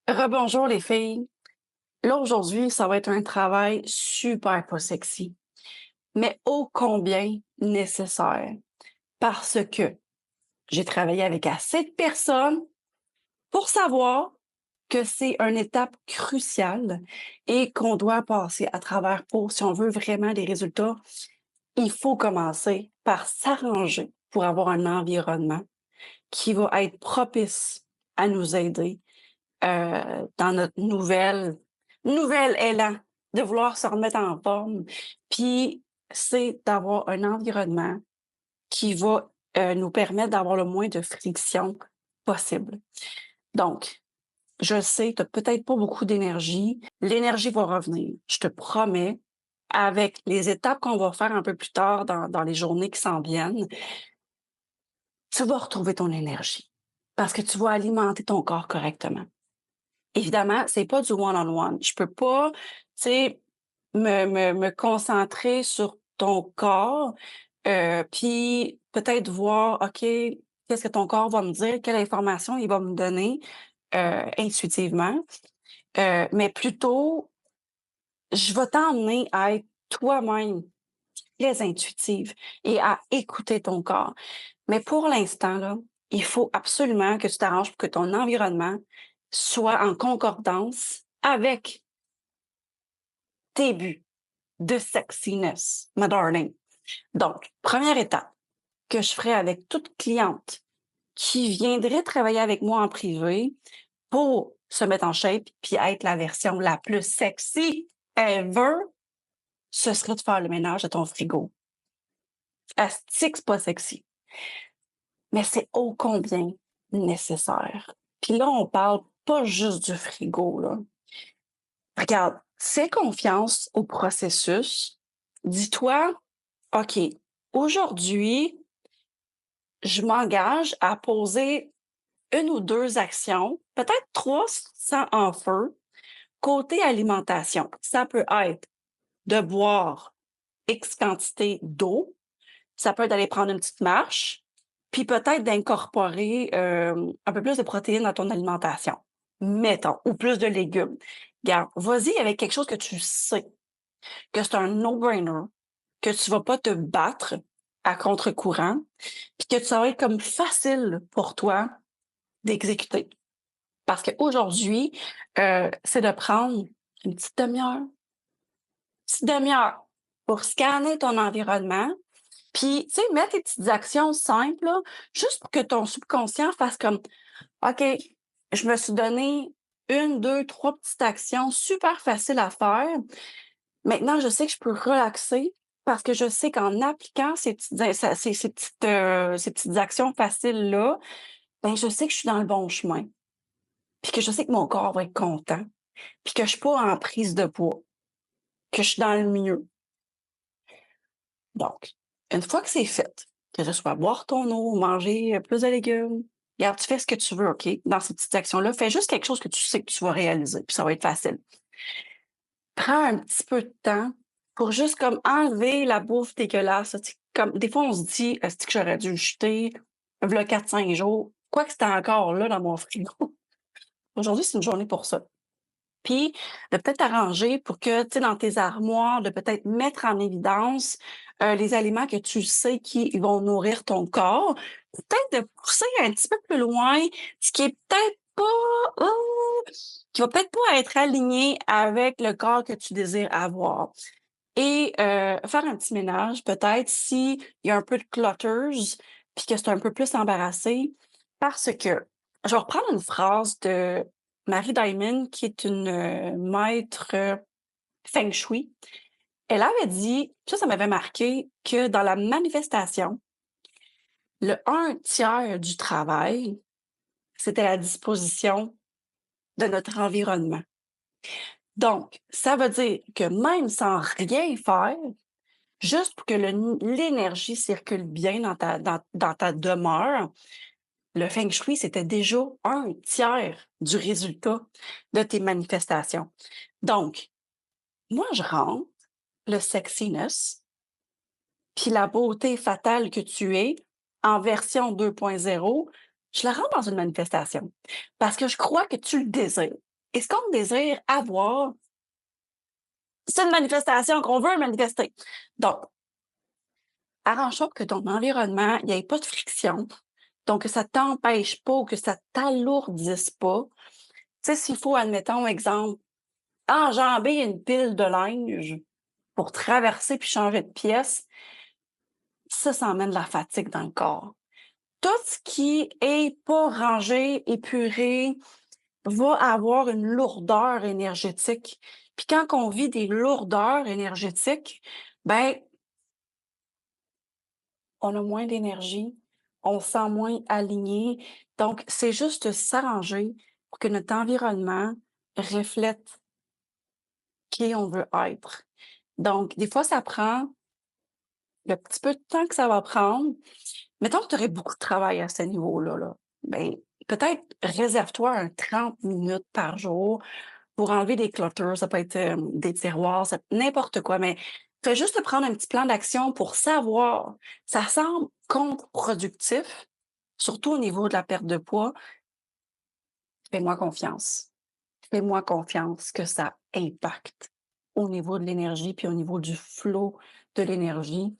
Rebonjour les filles. Là, aujourd'hui, ça va être un travail super pas sexy, mais ô combien nécessaire. Parce que j'ai travaillé avec assez de personnes pour savoir que c'est une étape cruciale et qu'on doit passer à travers pour, si on veut vraiment des résultats, il faut commencer par s'arranger pour avoir un environnement qui va être propice à nous aider dans notre nouvel élan de vouloir se remettre en forme. Puis, c'est d'avoir un environnement qui va, nous permettre d'avoir le moins de friction possible. Donc, je sais, tu as peut-être pas beaucoup d'énergie. L'énergie va revenir, je te promets, avec les étapes qu'on va faire un peu plus tard dans les journées qui s'en viennent, tu vas retrouver ton énergie parce que tu vas alimenter ton corps correctement. Évidemment, c'est pas du one-on-one. Je peux pas, tu sais, me concentrer sur ton corps, puis peut-être voir, OK, qu'est-ce que ton corps va me dire? Quelle information il va me donner, intuitivement? Mais plutôt, je vais t'emmener à être toi-même très intuitive et à écouter ton corps. Mais pour l'instant, là, il faut absolument que tu t'arranges pour que ton environnement soit en concordance avec tes buts de sexiness, my darling. Donc, première étape que je ferai avec toute cliente qui viendrait travailler avec moi en privé pour se mettre en shape puis être la version la plus sexy ever, ce serait de faire le ménage de ton frigo. Asti que c'est pas sexy, mais c'est ô combien nécessaire. Puis là, on parle pas juste du frigo, là. Regarde, fais confiance au processus. Dis-toi: «OK, aujourd'hui, je m'engage à poser une ou 2 actions, peut-être 3 sans en feu, côté alimentation». Ça peut être de boire X quantité d'eau, ça peut être d'aller prendre une petite marche, puis peut-être d'incorporer, un peu plus de protéines dans ton alimentation, mettons, ou plus de légumes. Regarde, vas-y avec quelque chose que tu sais que c'est un no-brainer, que tu vas pas te battre à contre-courant, puis que ça va être comme facile pour toi d'exécuter. Parce qu'aujourd'hui, c'est de prendre une petite demi-heure pour scanner ton environnement, puis, tu sais, mettre tes petites actions simples, là, juste pour que ton subconscient fasse comme: «OK, je me suis donné une, 2, 3 petites actions super faciles à faire. Maintenant, je sais que je peux relaxer parce que je sais qu'en appliquant ces petites in ça ces petites actions faciles-là, ben, je sais que je suis dans le bon chemin, puis que je sais que mon corps va être content, puis que je suis pas en prise de poids, que je suis dans le mieux». Donc, une fois que c'est fait, que ce soit boire ton eau, manger, plus de légumes, regarde, tu fais ce que tu veux, OK, dans ces petites actions-là. Fais juste quelque chose que tu sais que tu vas réaliser, puis ça va être facile. Prends un petit peu de temps pour juste comme enlever la bouffe dégueulasse, là, tu sais, comme des fois on se dit: «Est-ce que j'aurais dû le jeter v'là 4-5 jours», quoique c'était encore là dans mon frigo. Aujourd'hui, c'est une journée pour ça. Puis de peut-être arranger pour que, tu sais, dans tes armoires, de peut-être mettre en évidence, les aliments que tu sais qui vont nourrir ton corps. Peut-être de pousser un petit peu plus loin, ce qui est peut-être pas, qui va peut-être pas être aligné avec le corps que tu désires avoir et faire un petit ménage peut-être s'il y a un peu de clutters, puis que c'est un peu plus embarrassé. Parce que je vais reprendre une phrase de Marie Diamond, qui est une, maître, feng shui. Elle avait dit, ça m'avait marqué, que dans la manifestation, le un tiers du travail, c'était la disposition de notre environnement. Donc, ça veut dire que même sans rien faire, juste pour que l'énergie circule bien dans ta demeure, le feng shui, c'était déjà un tiers du résultat de tes manifestations. Donc, moi, je rentre le sexiness, puis la beauté fatale que tu es en version 2.0, je la rentre dans une manifestation parce que je crois que tu le désires. Et ce qu'on désire avoir, c'est une manifestation qu'on veut manifester. Donc, arrange-toi pour que ton environnement, il n'y ait pas de friction. Donc, que ça t'empêche pas ou que ça t'alourdisse pas. Tu sais, s'il faut, admettons, exemple, enjamber une pile de linge pour traverser puis changer de pièce, ça emmène de la fatigue dans le corps. Tout ce qui est pas rangé, épuré, va avoir une lourdeur énergétique. Puis quand on vit des lourdeurs énergétiques, ben, on a moins d'énergie, on se sent moins aligné. Donc, c'est juste de s'arranger pour que notre environnement reflète qui on veut être. Donc, des fois, ça prend le petit peu de temps que ça va prendre. Mettons que tu aurais beaucoup de travail à ce niveau-là, là. Ben, peut-être réserve-toi un 30 minutes par jour pour enlever des clutters. Ça peut être des tiroirs, n'importe quoi, mais fais juste te prendre un petit plan d'action pour savoir. Ça semble contre-productif, surtout au niveau de la perte de poids. Fais-moi confiance. Fais-moi confiance que ça impacte au niveau de l'énergie, puis au niveau du flot de l'énergie.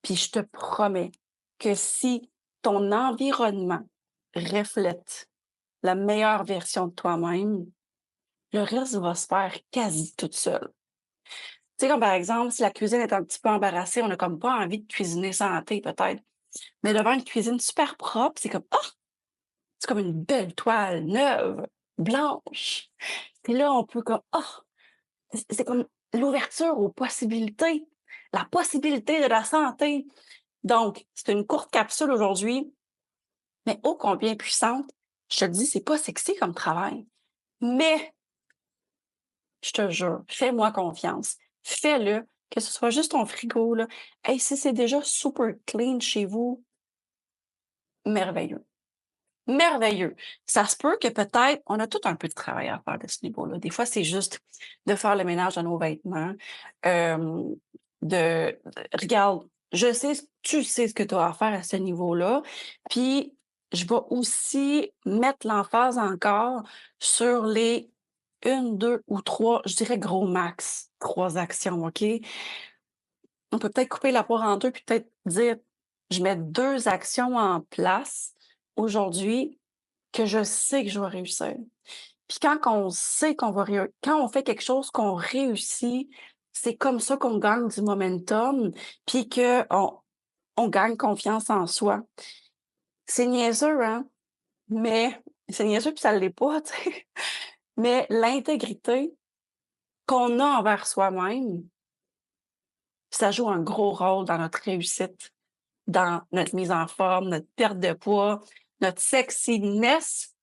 Puis je te promets que si ton environnement reflète la meilleure version de toi-même, le reste va se faire quasi toute seule. Tu sais, comme par exemple, si la cuisine est un petit peu embarrassée, on n'a comme pas envie de cuisiner santé, peut-être. Mais devant une cuisine super propre, c'est comme, ah, c'est comme une belle toile neuve, blanche. Puis là, on peut comme, ah, c'est comme l'ouverture aux possibilités, la possibilité de la santé. Donc, c'est une courte capsule aujourd'hui, mais ô combien puissante. Je te le dis, c'est pas sexy comme travail, mais je te jure, fais-moi confiance. Fais-le, que ce soit juste ton frigo, là. Hey, si c'est déjà super clean chez vous, merveilleux. Merveilleux. Ça se peut que peut-être on a tout un peu de travail à faire de ce niveau-là. Des fois, c'est juste de faire le ménage de nos vêtements, hem, regarde, je sais tu sais ce que tu as à faire à ce niveau-là, puis je vais aussi mettre l'emphase encore sur les une, 2 ou 3, je dirais gros max, 3 actions, OK? On peut peut-être couper la poire en 2 puis peut-être dire: «Je mets 2 actions en place aujourd'hui que je sais que je vais réussir». Puis quand on sait qu'on va quand on fait quelque chose qu'on réussit, c'est comme ça qu'on gagne du momentum, puis qu'on gagne confiance en soi. C'est niaiseux, hein? Mais c'est niaiseux puis ça l'est pas, tu sais? Mais l'intégrité qu'on a envers soi-même, ça joue un gros rôle dans notre réussite, dans notre mise en forme, notre perte de poids, notre sexiness.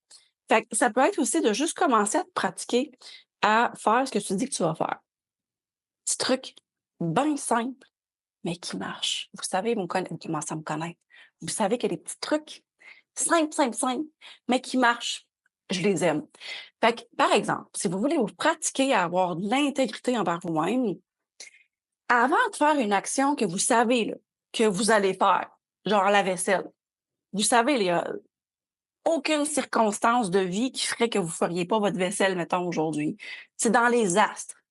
Fait que ça peut être aussi de juste commencer à te pratiquer à faire ce que tu dis que tu vas faire. Petit truc bien simple, mais qui marche. Vous savez, vous commencez à me connaître. Vous savez qu'il y a des petits trucs simples, simples, simples, mais qui marchent. Je les aime. Fait que, par exemple, si vous voulez vous pratiquer à avoir de l'intégrité envers vous-même, avant de faire une action que vous savez là, que vous allez faire, genre la vaisselle, vous savez, il y a aucune circonstance de vie qui ferait que vous ne feriez pas votre vaisselle, mettons, aujourd'hui. C'est dans les astres.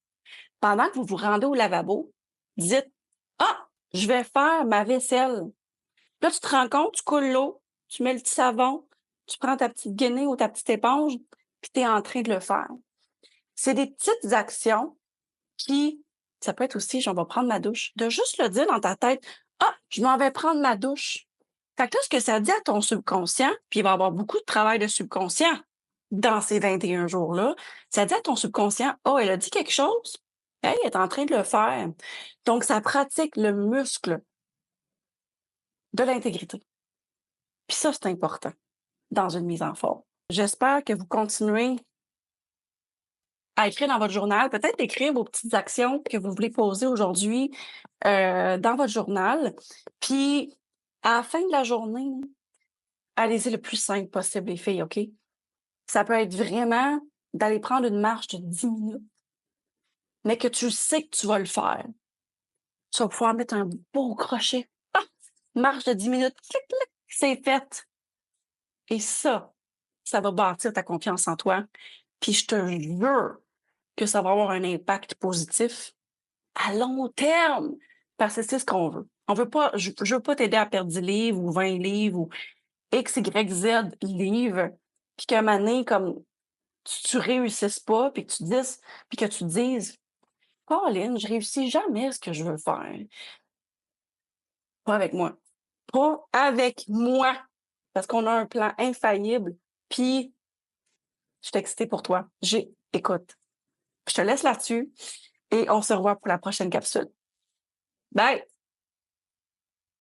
Pendant que vous vous rendez au lavabo, dites: «Ah, je vais faire ma vaisselle». Là, tu te rends compte, tu coules l'eau, tu mets le petit savon, tu prends ta petite guenille ou ta petite éponge, puis tu es en train de le faire. C'est des petites actions qui ça peut être aussi: «Je vais prendre ma douche». De juste le dire dans ta tête: «Ah, je m'en vais prendre ma douche». Fait que là, ce que ça dit à ton subconscient, puis il va y avoir beaucoup de travail de subconscient dans ces 21 jours-là, ça dit à ton subconscient: «Oh, elle a dit quelque chose? Hey, elle est en train de le faire». Donc ça pratique le muscle de l'intégrité. Puis ça, c'est important dans une mise en forme. J'espère que vous continuez à écrire dans votre journal, peut-être écrire vos petites actions que vous voulez poser aujourd'hui, dans votre journal. Puis à la fin de la journée, allez-y le plus simple possible les filles, OK? Ça peut être vraiment d'aller prendre une marche de 10 minutes, mais que tu sais que tu vas le faire. Tu vas pouvoir mettre un beau crochet. Ah! Marche de 10 minutes, clic, clic, c'est fait. Et ça va bâtir ta confiance en toi. Puis je te jure que ça va avoir un impact positif à long terme, parce que c'est ce qu'on veut. On veut pas je veux pas t'aider à perdre 10 livres ou 20 livres ou X, Y, Z livres, puis qu'à un moment donné, comme tu réussisses pas, puis que tu te dises: «Colin, je réussis jamais ce que je veux faire». Pas avec moi. Pas avec moi! Parce qu'on a un plan infaillible, puis je suis excitée pour toi. Écoute, je te laisse là-dessus et on se revoit pour la prochaine capsule. Bye!